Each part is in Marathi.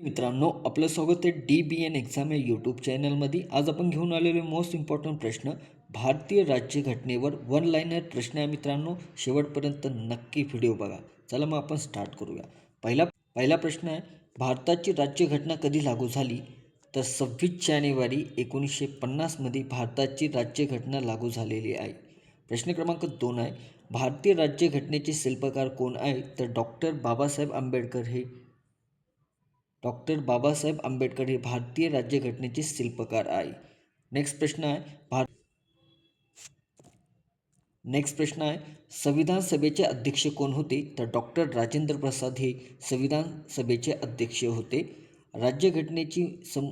मित्रांनो, आपलं स्वागत आहे DBN एक्झाम या यूट्यूब चॅनलमध्ये. आज आपण घेऊन आलेले मोस्ट इम्पॉर्टंट प्रश्न, भारतीय राज्यघटनेवर वन लाईनर प्रश्न आहे मित्रांनो. शेवटपर्यंत नक्की व्हिडिओ बघा. चला मग आपण स्टार्ट करूया. पहिला प्रश्न आहे, भारताची राज्यघटना कधी लागू झाली? तर 26 जानेवारी 1950मध्ये भारताची राज्यघटना लागू झालेली आहे. प्रश्न क्रमांक 2 आहे, भारतीय राज्यघटनेचे शिल्पकार कोण आहेत? तर डॉक्टर बाबासाहेब आंबेडकर हे भारतीय राज्यघटनेचे शिल्पकार आहे. नेक्स्ट प्रश्न आहे, संविधान सभेचे अध्यक्ष कोण होते? तर डॉक्टर राजेंद्र प्रसाद हे संविधान सभेचे अध्यक्ष होते. राज्यघटनेची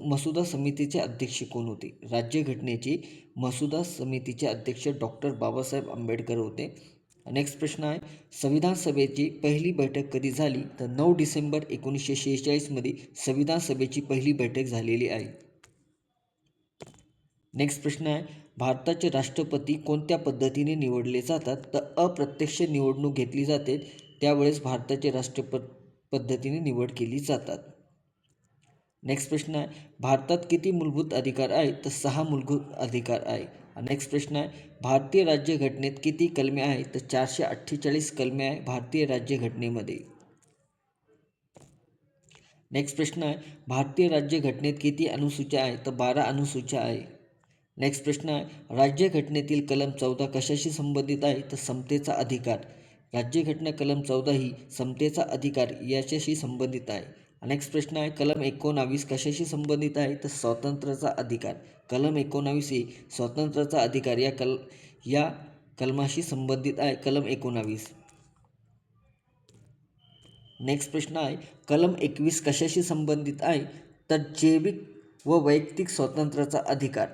मसुदा समितीचे अध्यक्ष कोण होते? राज्यघटनेचे मसुदा समितीचे अध्यक्ष डॉक्टर बाबासाहेब आंबेडकर होते. नेक्स्ट प्रश्न आहे, संविधान सभेची पहिली बैठक कधी झाली? तर 9 डिसेंबर 1946मध्ये संविधान सभेची पहिली बैठक झालेली आहे. नेक्स्ट प्रश्न आहे, भारताचे राष्ट्रपती कोणत्या पद्धतीने निवडले जातात? तर अप्रत्यक्ष निवडणूक घेतली जाते, त्यावेळेस भारताचे पद्धतीने निवड केली जातात. नेक्स्ट प्रश्न आहे, भारतात किती मूलभूत अधिकार आहेत? तर 6 मूलभूत अधिकार आहे. नेक्स्ट प्रश्न आहे, भारतीय राज्यघटनेत किती कलमे आहेत? तर 448 कलमे आहे भारतीय राज्यघटनेमध्ये. नेक्स्ट प्रश्न आहे, भारतीय राज्यघटनेत किती अनुसूच्या आहेत? तर 12 अनुसूच्या आहे. नेक्स्ट प्रश्न आहे, राज्यघटनेतील कलम 14 कशाशी संबंधित आहे? तर समतेचा अधिकार. राज्यघटना कलम 14 ही समतेचा अधिकार याच्याशी संबंधित आहे. नेक्स्ट प्रश्न आहे, कलम 19 कशाशी संबंधित आहे? तर स्वातंत्र्याचा अधिकार. कलम 19 ही स्वातंत्र्याचा अधिकार या कलमाशी संबंधित आहे. कलम 19. नेक्स्ट प्रश्न आहे, कलम 21 कशाशी संबंधित आहे? तर जैविक व वैयक्तिक स्वातंत्र्याचा अधिकार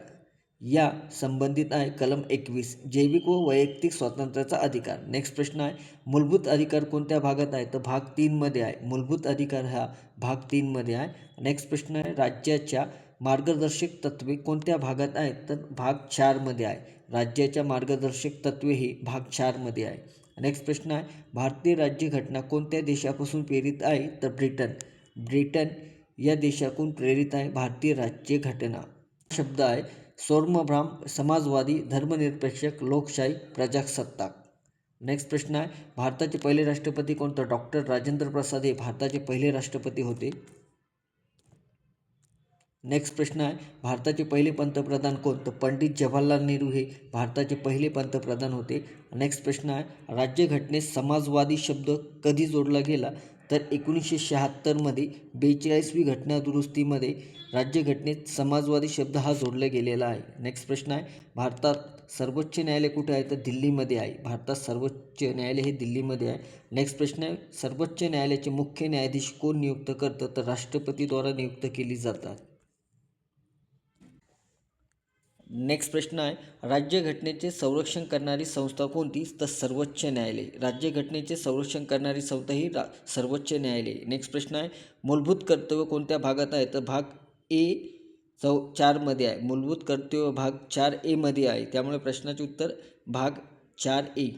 या संबंधित आहे. कलम 21 जैविक व वैयक्तिक स्वातंत्र्याचा अधिकार. नेक्स्ट प्रश्न आहे, मूलभूत अधिकार कोणत्या भागात आहे? तर भाग 3मध्ये आहे. मूलभूत अधिकार हा भाग 3मध्ये आहे. नेक्स्ट प्रश्न आहे, राज्याच्या मार्गदर्शक तत्त्वे कोणत्या भागात आहेत? तर भाग 4मध्ये आहे. राज्याच्या मार्गदर्शक तत्त्वे ही भाग 4मध्ये आहे. नेक्स्ट प्रश्न आहे, भारतीय राज्यघटना कोणत्या देशापासून प्रेरित आहे? तर ब्रिटन या देशाकडून प्रेरित आहे भारतीय राज्यघटना. शब्द आहे सोर्मब्राम, समाजवादी, धर्मनिरपेक्ष, लोकशाही, प्रजासत्ताक. नेक्स्ट प्रश्न आहे, भारताचे पहिले राष्ट्रपती कोण? तर डॉक्टर राजेंद्र प्रसाद हे भारताचे पहिले राष्ट्रपती होते. नेक्स्ट प्रश्न आहे, भारताचे पहिले पंतप्रधान कोण? तर पंडित जवाहरलाल नेहरू हे भारताचे पहिले पंतप्रधान होते. नेक्स्ट प्रश्न आहे, राज्यघटनेत समाजवादी शब्द कधी जोडला गेला? तर 1976मध्ये 42वी घटना दुरुस्तीमध्ये राज्यघटनेत समाजवादी शब्द हा जोडला गेलेला आहे. नेक्स्ट प्रश्न आहे, भारतात सर्वोच्च न्यायालय कुठे आहे? तर दिल्लीमध्ये आहे. भारतात सर्वोच्च न्यायालय हे दिल्लीमध्ये आहे. नेक्स्ट प्रश्न आहे, सर्वोच्च न्यायालयाचे मुख्य न्यायाधीश कोण नियुक्त करतं? तर राष्ट्रपतीद्वारा नियुक्त केली जातात. नेक्स्ट प्रश्न आहे, राज्यघटनेचे संरक्षण करणारी संस्था कोणती? तर सर्वोच्च न्यायालय. राज्यघटनेचे संरक्षण करणारी संस्था ही सर्वोच्च न्यायालय. नेक्स्ट प्रश्न आहे, मूलभूत कर्तव्य कोणत्या भागात आहे? तर भाग 4मध्ये आहे. मूलभूत कर्तव्य भाग 4A मध्ये आहे, त्यामुळे प्रश्नाचे उत्तर भाग 4A.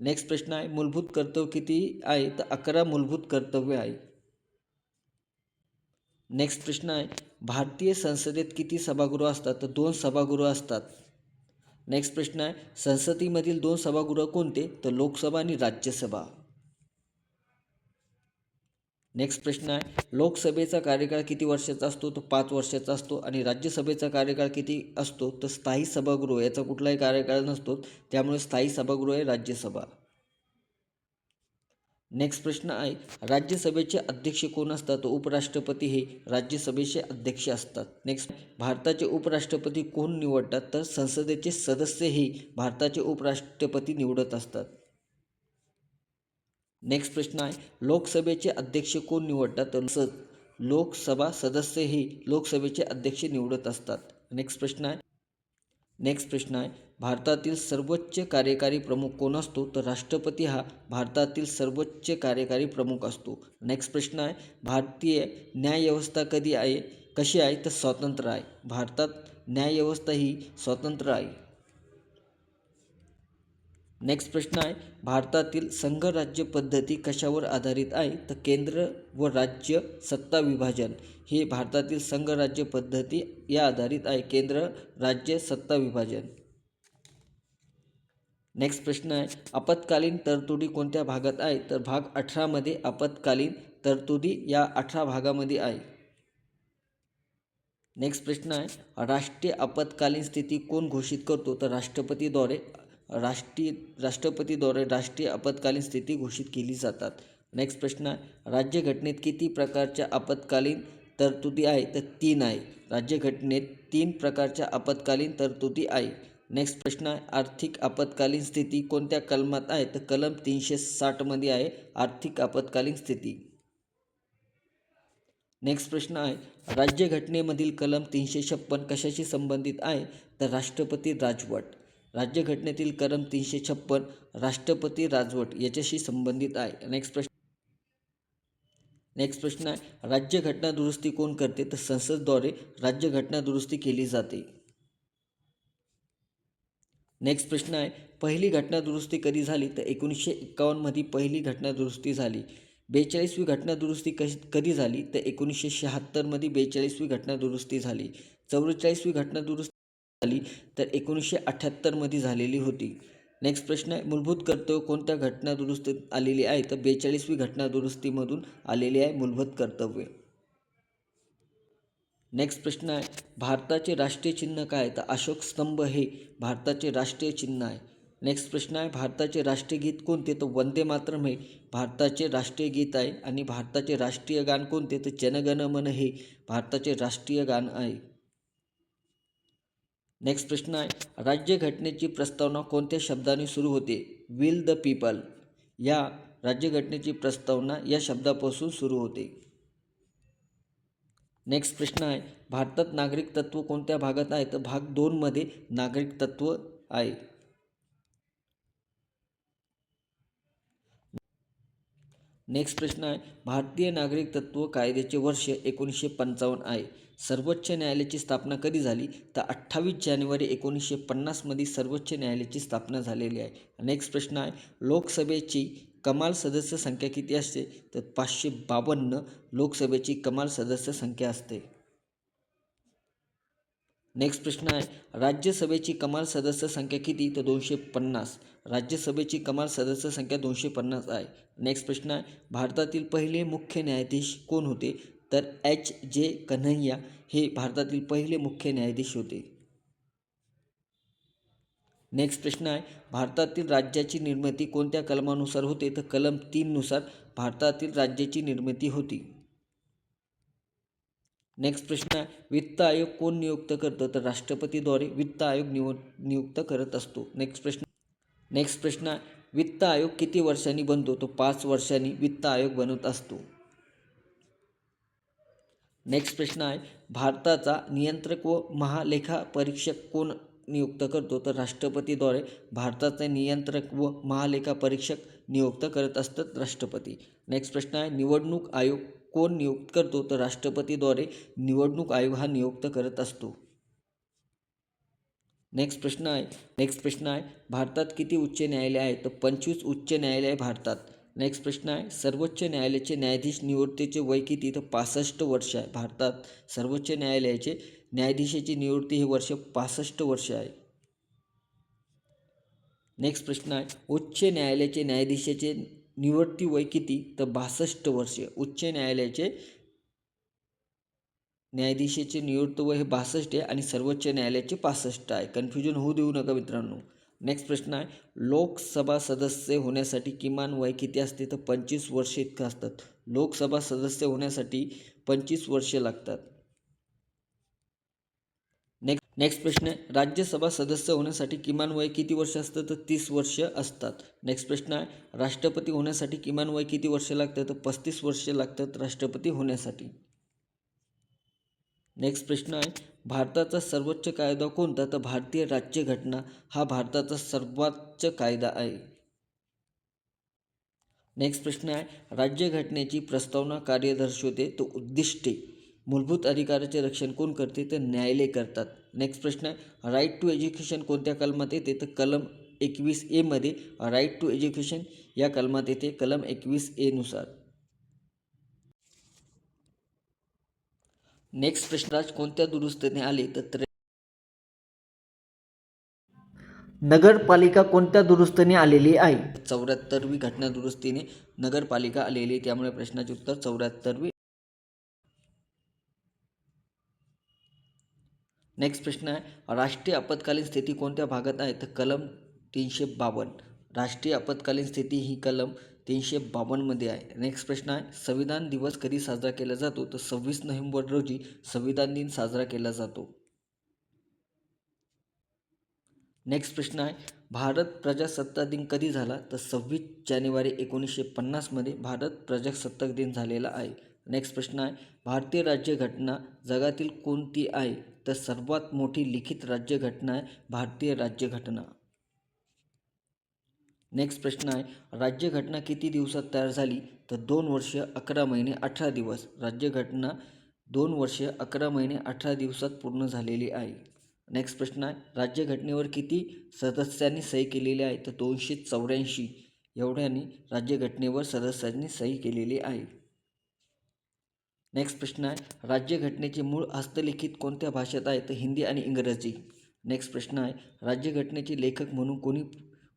नेक्स्ट प्रश्न आहे, मूलभूत कर्तव्य किती आहे? तर 11 मूलभूत कर्तव्य आहे. नेक्स्ट प्रश्न आहे, भारतीय संसदेत किती सभागृह असतात? तर 2 सभागृह असतात. नेक्स्ट प्रश्न आहे, संसदेमधील 2 सभागृह कोणते? तर लोकसभा आणि राज्यसभा. नेक्स्ट प्रश्न आहे, लोकसभेचा कार्यकाळ किती वर्षाचा असतो? तर 5 वर्षाचा असतो. आणि राज्यसभेचा कार्यकाळ किती असतो? तर स्थायी सभागृह याचा कुठलाही कार्यकाळ नसतो, त्यामुळे स्थायी सभागृह आहे राज्यसभा. नेक्स्ट प्रश्न आहे, राज्यसभेचे अध्यक्ष कोण असतात? तर उपराष्ट्रपती हे राज्यसभेचे अध्यक्ष असतात. नेक्स्ट, भारताचे उपराष्ट्रपती कोण निवडतात? तर संसदेचे सदस्य हे भारताचे उपराष्ट्रपती निवडत असतात. नेक्स्ट प्रश्न आहे, लोकसभेचे अध्यक्ष कोण निवडतात? तर लोकसभा सदस्य हे लोकसभेचे अध्यक्ष निवडत असतात. नेक्स्ट प्रश्न आहे, भारतातील सर्वोच्च कार्यकारी प्रमुख कोण असतो? तर राष्ट्रपती हा भारतातील सर्वोच्च कार्यकारी प्रमुख असतो. नेक्स्ट प्रश्न आहे, भारतीय न्यायव्यवस्था कशी आहे? तर स्वतंत्र आहे. भारतात न्यायव्यवस्था ही स्वतंत्र आहे. नेक्स्ट प्रश्न आहे, भारतातील संघराज्य पद्धती कशावर आधारित आहे? तर केंद्र व राज्य सत्ता विभाजन हे भारतातील संघराज्य पद्धती या आधारित आहे. केंद्र राज्य सत्ता विभाजन. नेक्स्ट प्रश्न आहे, आपत्कालीन तरतुदी कोणत्या भागात आहे? तर भाग 18 मध्ये आपत्कालीन तरतुदी या 18 भागामध्ये आहे. नेक्स्ट प्रश्न आहे, राष्ट्रीय आपत्कालीन स्थिती कोण घोषित करतो? तर राष्ट्रपतीद्वारे राष्ट्रीय आपत्कालीन स्थिती घोषित केली जातात. नेक्स्ट प्रश्न आहे, राज्यघटनेत किती प्रकारच्या आपत्कालीन तरतुदी आहे? तर 3 आहे. राज्यघटनेत 3 प्रकारच्या आपत्कालीन तरतुदी आहे. नेक्स्ट प्रश्न आहे, आर्थिक आपत्कालीन स्थिती कोणत्या कलमात आहे? तर कलम 360 मध्ये आहे आर्थिक आपत्कालीन स्थिती. नेक्स्ट प्रश्न आहे, राज्यघटनेमधील कलम 356 कशाशी संबंधित आहे? तर राष्ट्रपती राजवट. राज्यघटनेतील कलम 356 राष्ट्रपती राजवट याच्याशी संबंधित आहे. नेक्स्ट प्रश्न आहे, राज्यघटना दुरुस्ती कोण करते? तर संसदद्वारे राज्यघटना दुरुस्ती केली जाते. नेक्स्ट प्रश्न आहे, पहिली घटना दुरुस्ती कधी झाली? तर 1951 मध्ये पहिली घटना दुरुस्ती झाली. 42वी घटना दुरुस्ती कधी झाली? तर 1976 मध्ये 42वी घटना दुरुस्ती झाली. 44वी घटना दुरुस्ती झाली तर 1978 मध्ये झालेली होती. नेक्स्ट प्रश्न आहे, मूलभूत कर्तव्य कोणत्या घटना दुरुस्तीत आलेली आहे? तर 42वी घटना दुरुस्तीमधून आलेली आहे मूलभूत कर्तव्य. नेक्स्ट प्रश्न आहे, भारताचे राष्ट्रीय चिन्ह काय? तर अशोक स्तंभ हे भारताचे राष्ट्रीय चिन्ह आहे. नेक्स्ट प्रश्न आहे, भारताचे राष्ट्रीय गीत कोणते? तर वंदे मातरम हे भारताचे राष्ट्रीय गीत आहे. आणि भारताचे राष्ट्रीय गान कोणते? तर जनगण मन हे भारताचे राष्ट्रीय गान आहे. नेक्स्ट प्रश्न आहे, राज्यघटनेची प्रस्तावना कोणत्या शब्दाने सुरू होते? विल द पीपल या राज्यघटनेची प्रस्तावना या शब्दापासून सुरू होते. नेक्स्ट प्रश्न आहे, भारतात नागरिक तत्त्व कोणत्या भागात आहे? तर भाग 2 मध्ये नागरिक तत्त्व आहे. नेक्स्ट प्रश्न आहे, भारतीय नागरिक तत्त्व कायद्याचे वर्ष 1955 आहे. सर्वोच्च न्यायालयाची स्थापना कधी झाली? तर 28 जानेवारी 1950 मध्ये सर्वोच्च न्यायालयाची स्थापना झालेली आहे. नेक्स्ट प्रश्न आहे, लोकसभेची कमाल सदस्य संख्या किती असते? तर 552 लोकसभेची कमाल सदस्य संख्या असते. नेक्स्ट प्रश्न आहे, राज्यसभेची कमाल सदस्य संख्या किती? तर 250. राज्यसभेची कमाल सदस्य संख्या 250 आहे. नेक्स्ट प्रश्न आहे, भारतातील पहिले मुख्य न्यायाधीश कोण होते? तर H.J. कन्हैया हे भारतातील पहिले मुख्य न्यायाधीश होते. नेक्स्ट प्रश्न आहे, भारतातील राज्याची निर्मिती कोणत्या कलमानुसार होते? तर कलम 3 नुसार भारतातील राज्याची निर्मिती होती. नेक्स्ट प्रश्न आहे, वित्त आयोग कोण नियुक्त करतं? तर राष्ट्रपतीद्वारे वित्त आयोग नियुक्त करत असतो. नेक्स्ट प्रश्न आहे, वित्त आयोग किती वर्षांनी बनतो? तो 5 वर्षांनी वित्त आयोग बनत असतो. नेक्स्ट प्रश्न आहे, भारताचा नियंत्रक व महालेखापरीक्षक कोण नियुक्त करतो? तर राष्ट्रपतीद्वारे भारताचे नियंत्रक व महालेखापरीक्षक नियुक्त करत असतात राष्ट्रपती. नेक्स्ट प्रश्न आहे, निवडणूक आयोग कोण नियुक्त करतो? तर राष्ट्रपतीद्वारे निवडणूक आयोग हा नियुक्त करत असतो. नेक्स्ट प्रश्न आहे, भारतात किती उच्च न्यायालय आहे? तर 25 उच्च न्यायालय आहे भारतात. नेक्स्ट प्रश्न आहे, सर्वोच्च न्यायालयाचे न्यायाधीश निवृत्तीचे वय किती? तर 65 वर्ष आहे. भारतात सर्वोच्च न्यायालयाचे न्यायाधीशाची निवृत्ती हे वर्ष 65 वर्ष आहे. नेक्स्ट प्रश्न आहे, उच्च न्यायालयाचे न्यायाधीशाचे निवृत्ती वय किती? तर 62 वर्ष. उच्च न्यायालयाचे न्यायाधीशाचे निवृत्त वय हे 62 आहे आणि सर्वोच्च न्यायालयाचे 65 आहे. कन्फ्युजन होऊ देऊ नका मित्रांनो. नेक्स्ट प्रश्न आहे, लोकसभा सदस्य होण्यासाठी किमान वय किती असते? तर 25 वर्ष इतकं असतात. लोकसभा सदस्य होण्यासाठी 25 वर्षे लागतात. नेक्स्ट प्रश्न आहे, राज्यसभा सदस्य होण्यासाठी किमान वय किती वर्ष असतं? तर 30 वर्ष असतात. नेक्स्ट प्रश्न आहे, राष्ट्रपती होण्यासाठी किमान वय किती वर्ष लागतं? तर 35 वर्ष लागतात राष्ट्रपती होण्यासाठी. नेक्स्ट प्रश्न आहे, भारताचा सर्वोच्च कायदा कोणता? तर भारतीय राज्यघटना हा भारताचा सर्वोच्च कायदा आहे. नेक्स्ट प्रश्न आहे, राज्यघटनेची प्रस्तावना कार्य दर्शवते. तो उद्दिष्टे मूलभूत अधिकाराचे रक्षण कोण करते? तर न्यायालय करतात. नेक्स्ट प्रश्न आहे, राईट टू एज्युकेशन कोणत्या कलमात येते? तर कलम 21A मध्ये राईट टू एज्युकेशन या कलमात येते कलम 21A नुसार. नेक्स्ट प्रश्न कोणत्या दुरुस्तीने आले तर नगरपालिका कोणत्या दुरुस्तीने आलेली आहे? 74वी घटना दुरुस्तीने नगरपालिका आलेली, त्यामुळे प्रश्नाचे उत्तर 74वी. नेक्स्ट प्रश्न आहे राष्ट्रीय आपत्कालीन स्थिती कोणत्या भागात आहे तर कलम 352. राष्ट्रीय आपत्कालीन स्थिती ही कलम 352मध्ये आहे. नेक्स्ट प्रश्न आहे संविधान दिवस कधी साजरा केला जातो तर 26 नोव्हेंबर रोजी संविधान दिन साजरा केला जातो. नेक्स्ट प्रश्न आहे भारत प्रजासत्ताक दिन कधी झाला तर 26 जानेवारी 1950मध्ये भारत प्रजासत्ताक दिन झालेला आहे. नेक्स्ट प्रश्न आहे भारतीय राज्यघटना जगातील कोणती आहे तर सर्वात मोठी लिखित राज्यघटना आहे भारतीय राज्यघटना. नेक्स्ट प्रश्न आहे राज्यघटना किती दिवसात तयार झाली तर 2 वर्ष 11 महिने 18 दिवस. राज्यघटना 2 वर्ष 11 महिने 18 दिवसात पूर्ण झालेली आहे. नेक्स्ट प्रश्न आहे राज्यघटनेवर किती सदस्यांनी सही केलेली आहे तर 284 एवढ्यांनी राज्यघटनेवर सदस्यांनी सही केलेली आहे. नेक्स्ट प्रश्न आहे राज्यघटनेचे मूळ हस्तलिखित कोणत्या भाषेत आहे तर हिंदी आणि इंग्रजी. नेक्स्ट प्रश्न आहे राज्यघटनेचे लेखक म्हणून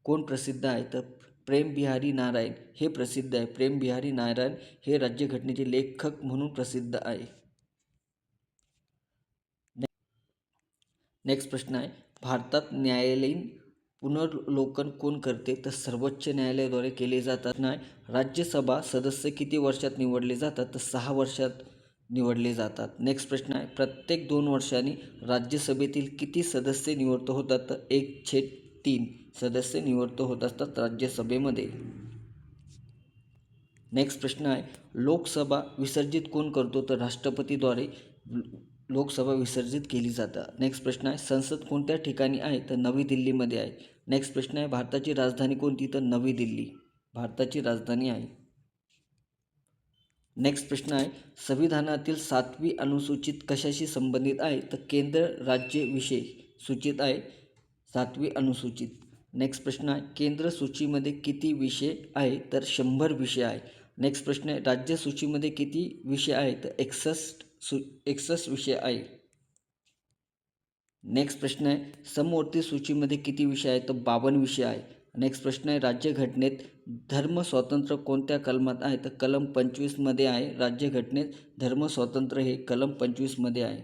कोण प्रसिद्ध आहे तर प्रेम बिहारी नारायण हे प्रसिद्ध आहे. प्रेम बिहारी नारायण हे राज्यघटनेचे लेखक म्हणून प्रसिद्ध आहे. नेक्स्ट प्रश्न आहे भारतात न्यायालयीन पुनर्वलोकन कोण करते तर सर्वोच्च न्यायालयाद्वारे केले जातात. नाही राज्यसभा सदस्य किती वर्षात निवडले जातात तर 6 वर्षात निवडले जातात. नेक्स्ट प्रश्न आहे प्रत्येक 2 वर्षांनी राज्यसभेतील किती सदस्य निवृत्त होतात तर 1/3 सदस्य निवृत्त होत असतात राज्यसभेमध्ये. नेक्स्ट प्रश्न आहे लोकसभा विसर्जित कोण करतो तर राष्ट्रपतीद्वारे लोकसभा विसर्जित केली जातात. नेक्स्ट प्रश्न आहे संसद कोणत्या ठिकाणी आहे तर नवी दिल्लीमध्ये आहे. नेक्स्ट प्रश्न आहे भारताची राजधानी कोणती तर नवी दिल्ली भारताची राजधानी आहे. नेक्स्ट प्रश्न आहे संविधानातील 7वी अनुसूचित कशाशी संबंधित आहे तर केंद्र राज्य विषय सूचित आहे 7वी अनुसूचित. नेक्स्ट प्रश्न आहे केंद्र सूचीमध्ये किती विषय आहे तर 100 विषय आहे. नेक्स्ट प्रश्न आहे राज्य सूचीमध्ये किती विषय आहे तर 61 विषय आहे. नेक्स्ट प्रश्न आहे समवर्ती सूचीमध्ये किती विषय आहे तर 52 विषय आहे. नेक्स्ट प्रश्न आहे राज्यघटनेत धर्म स्वातंत्र्य कोणत्या कलमात आहे तर कलम 25मध्ये आहे. राज्यघटनेत धर्म स्वातंत्र्य हे कलम 25मध्ये आहे.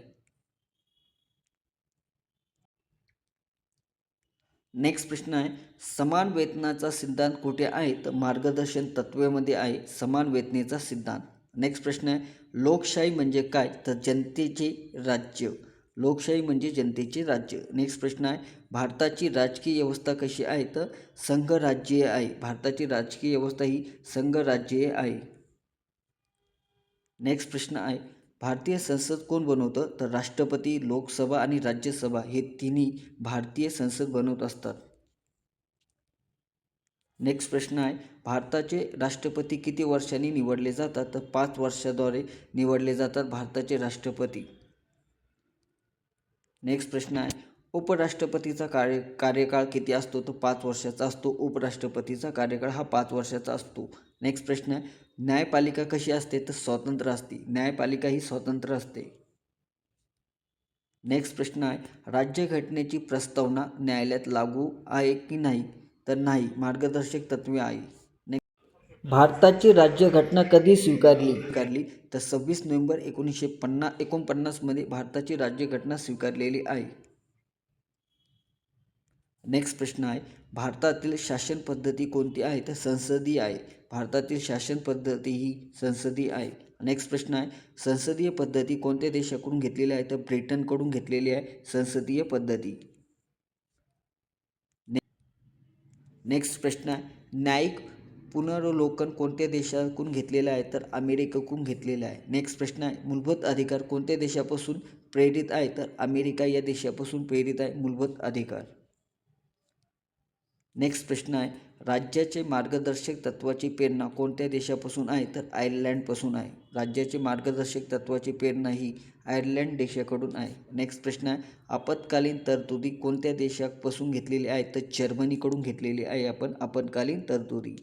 नेक्स्ट प्रश्न आहे समान वेतनाचा सिद्धांत कुठे आहे तर मार्गदर्शन तत्त्वेमध्ये आहे समान वेतनेचा सिद्धांत. नेक्स्ट प्रश्न आहे लोकशाही म्हणजे काय तर जनतेचे राज्य. लोकशाही म्हणजे जनतेचे राज्य. नेक्स्ट प्रश्न आहे भारताची राजकीय व्यवस्था कशी आहे तर संघराज्यीय आहे. भारताची राजकीय व्यवस्था ही संघराज्यीय आहे. नेक्स्ट प्रश्न आहे भारतीय संसद कोण बनवतं तर राष्ट्रपती लोकसभा आणि राज्यसभा हे तिन्ही भारतीय संसद बनवत असतात. नेक्स्ट प्रश्न आहे भारताचे राष्ट्रपती किती वर्षांनी निवडले जातात तर 5 वर्षाद्वारे निवडले जातात भारताचे राष्ट्रपती. नेक्स्ट प्रश्न आहे उपराष्ट्रपतीचा कार्यकाळ किती असतो तर 5 वर्षाचा असतो. उपराष्ट्रपतीचा कार्यकाळ हा 5 वर्षाचा असतो. नेक्स्ट प्रश्न आहे न्यायपालिका कशी असते तर स्वतंत्र असते. न्यायपालिका ही स्वतंत्र असते. नेक्स्ट प्रश्न आहे राज्यघटनेची प्रस्तावना न्यायालयात लागू आहे की नाही तर नाही मार्गदर्शक तत्त्वे आहे. भारताची राज्यघटना कधी स्वीकारली तर 26 नोव्हेंबर 1949मध्ये भारताची राज्यघटना स्वीकारलेली आहे. नेक्स्ट प्रश्न आहे भारतातील शासन पद्धती कोणती आहे तर संसदीय आहे. भारतातील शासन पद्धती ही संसदीय आहे. नेक्स्ट प्रश्न आहे संसदीय पद्धती कोणत्या देशाकडून घेतलेली आहे तर ब्रिटनकडून घेतलेली आहे संसदीय पद्धती. नेक्स्ट प्रश्न आहे न्यायिक पुनर्वलोकन कोणत्या देशाकडून घेतलेलं आहे तर अमेरिकेकडून घेतलेलं आहे. नेक्स्ट प्रश्न आहे मूलभूत अधिकार कोणत्या देशापासून प्रेरित आहे तर अमेरिका या देशापासून प्रेरित आहे मूलभूत अधिकार. नेक्स्ट प्रश्न आहे राज्याचे मार्गदर्शक तत्त्वाची प्रेरणा कोणत्या देशापासून आहे तर आयर्लंडपासून आहे. राज्याचे मार्गदर्शक तत्त्वाची प्रेरणा ही आयर्लंड देशाकडून आहे. नेक्स्ट प्रश्न आहे, आपत्कालीन तरतुदी कोणत्या देशापासून घेतलेली आहे तर जर्मनीकडून घेतलेली आहे आपण आपत्कालीन तरतुदी.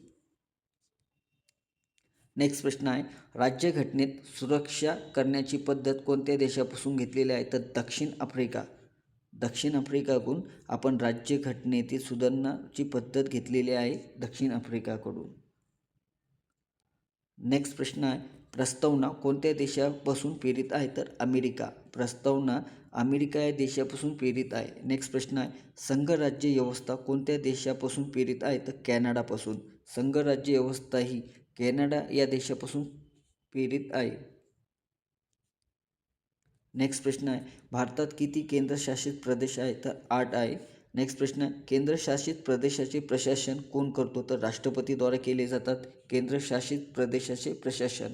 नेक्स्ट प्रश्न आहे, राज्यघटनेत सुरक्षा करण्याची पद्धत कोणत्या देशापासून घेतलेली आहे तर दक्षिण आफ्रिका. दक्षिण आफ्रिकाकडून आपण राज्यघटनेतील सुधारणाची पद्धत घेतलेली आहे दक्षिण आफ्रिकाकडून. नेक्स्ट प्रश्न आहे, प्रस्तावना कोणत्या देशापासून प्रेरित आहे तर अमेरिका. प्रस्तावना अमेरिका या देशापासून प्रेरित आहे. नेक्स्ट प्रश्न आहे, संघराज्य व्यवस्था कोणत्या देशापासून प्रेरित आहे तर कॅनडापासून. संघराज्य व्यवस्था ही कॅनडा या देशापासून प्रेरित आहे. नेक्स्ट प्रश्न आहे, भारतात किती केंद्रशासित प्रदेश आहे तर 8 आहे. नेक्स्ट प्रश्न आहे, केंद्रशासित प्रदेशाचे प्रशासन कोण करतो तर राष्ट्रपतीद्वारे केले जातात केंद्रशासित प्रदेशाचे प्रशासन.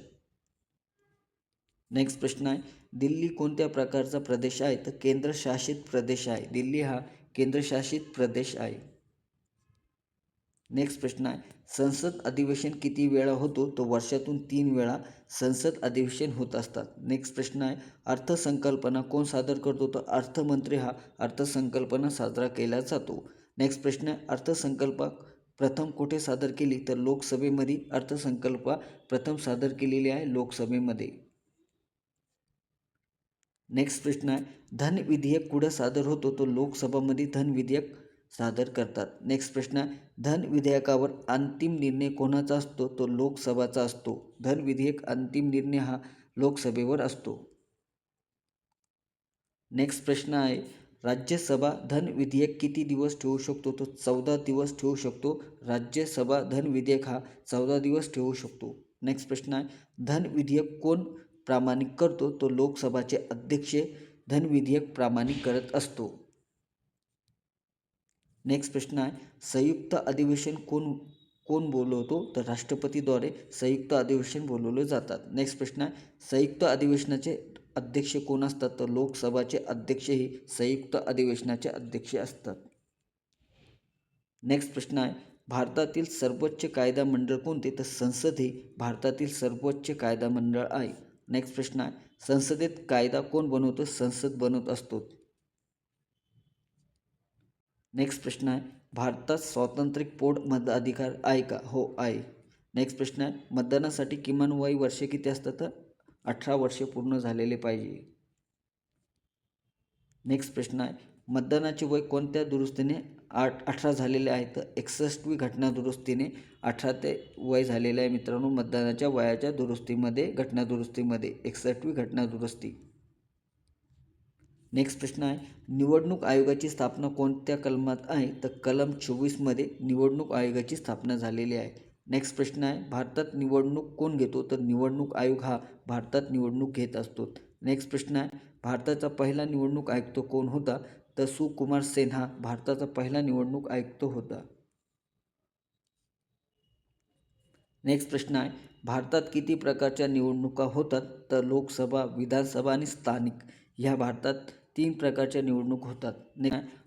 नेक्स्ट प्रश्न आहे, दिल्ली कोणत्या प्रकारचा प्रदेश आहे तर केंद्रशासित प्रदेश आहे. दिल्ली हा केंद्रशासित प्रदेश आहे. नेक्स्ट प्रश्न आहे, संसद अधिवेशन किती वेळा होतो तर वर्षातून 3 वेळा संसद अधिवेशन होत असतात. नेक्स्ट प्रश्न आहे, अर्थसंकल्पना कोण सादर करतो तर अर्थमंत्री हा अर्थसंकल्पना साजरा केला जातो. नेक्स्ट प्रश्न आहे, अर्थसंकल्प प्रथम कुठे सादर केली तर लोकसभेमध्ये. अर्थसंकल्प प्रथम सादर केलेली आहे लोकसभेमध्ये. नेक्स्ट प्रश्न आहे, धन विधेयक कुठं सादर होतो तो लोकसभामध्ये धन विधेयक सादर करतात. नेक्स्ट प्रश्न आहे, धन विधेयकावर अंतिम निर्णय कोणाचा असतो तो लोकसभाचा असतो. धन विधेयक अंतिम निर्णय हा लोकसभेवर असतो. नेक्स्ट प्रश्न आहे, राज्यसभा धन विधेयक किती दिवस ठेवू शकतो तो 14 दिवस ठेवू शकतो. राज्यसभा धन विधेयक हा 14 दिवस ठेवू शकतो. नेक्स्ट प्रश्न आहे, धन विधेयक कोण प्रामाणिक करतो तो लोकसभाचे अध्यक्ष धन विधेयक प्रामाणिक करत असतो. नेक्स्ट प्रश्न आहे, संयुक्त अधिवेशन कोण बोलवतो तर राष्ट्रपतीद्वारे संयुक्त अधिवेशन बोलवले जातात. नेक्स्ट प्रश्न आहे, संयुक्त अधिवेशनाचे अध्यक्ष कोण असतात तर लोकसभाचे अध्यक्ष हे संयुक्त अधिवेशनाचे अध्यक्ष असतात. नेक्स्ट प्रश्न आहे, भारतातील सर्वोच्च कायदा मंडळ कोणते तर संसद हे भारतातील सर्वोच्च कायदा मंडळ आहे. नेक्स्ट प्रश्न आहे, संसदेत कायदा कोण बनवतो संसद बनवत असतो. नेक्स्ट प्रश्न आहे, भारतात स्वातंत्र्य पोट मताधिकार आहे का. हो आहे. नेक्स्ट प्रश्न आहे, मतदानासाठी किमान वय वर्ष किती असतं तर 18 वर्षे पूर्ण झालेले पाहिजे. नेक्स्ट प्रश्न आहे, मतदानाचे वय कोणत्या दुरुस्तीने 18 झालेले आहे तर 61वी घटना दुरुस्तीने 18 ते वय झालेले आहे मित्रांनो. मतदानाच्या वयाच्या दुरुस्तीमध्ये घटना दुरुस्तीमध्ये 61वी घटना दुरुस्ती. नेक्स्ट प्रश्न आहे, निवडणूक आयोगाची स्थापना कोणत्या कलमात आहे तर कलम 24मध्ये निवडणूक आयोगाची स्थापना झालेली आहे. नेक्स्ट प्रश्न आहे, भारतात निवडणूक कोण घेतो तर निवडणूक आयोग हा भारतात निवडणूक घेत असतो. नेक्स्ट प्रश्न आहे, भारताचा पहिला निवडणूक आयुक्त कोण होता तर सुकुमार सेन हा भारताचा पहिला निवडणूक आयुक्त होता. नेक्स्ट प्रश्न आहे, भारतात किती प्रकारच्या निवडणुका होतात तर लोकसभा, विधानसभा आणि स्थानिक ह्या भारतात 3 प्रकारच्या निवडणूक होतात.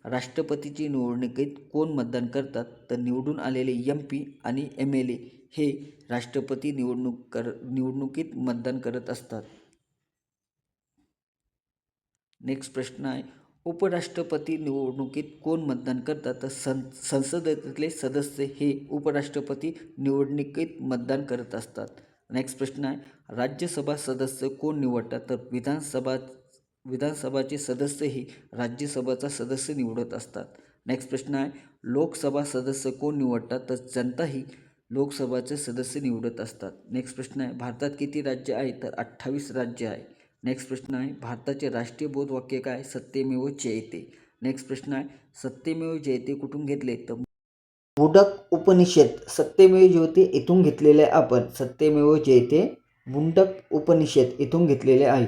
राष्ट्रपतीची निवडणुकीत कोण मतदान करतात तर निवडून आलेले MP आणि MLA हे राष्ट्रपती निवडणुकीत मतदान करत असतात. नेक्स्ट प्रश्न आहे, उपराष्ट्रपती निवडणुकीत कोण मतदान करतात तर संसदेतले सदस्य हे उपराष्ट्रपती निवडणुकीत मतदान करत असतात. नेक्स्ट प्रश्न आहे, राज्यसभा सदस्य कोण निवडतात तर विधानसभाचे सदस्य हे राज्यसभाचा सदस्य निवडत असतात. नेक्स्ट प्रश्न आहे, लोकसभा सदस्य कोण निवडतात तर जनता ही लोकसभाचे सदस्य निवडत असतात. नेक्स्ट प्रश्न आहे, भारतात किती राज्य आहे तर 28 राज्य आहे. नेक्स्ट प्रश्न आहे, भारताचे राष्ट्रीय बोधवाक्य काय सत्यमेव जयते. नेक्स्ट प्रश्न आहे, सत्यमेव जयते कुठून घेतले तर मुंडक उपनिषद. सत्यमेव जयते इथून घेतलेले आपण. सत्यमेव जयते मुंडक उपनिषद इथून घेतलेले आहे.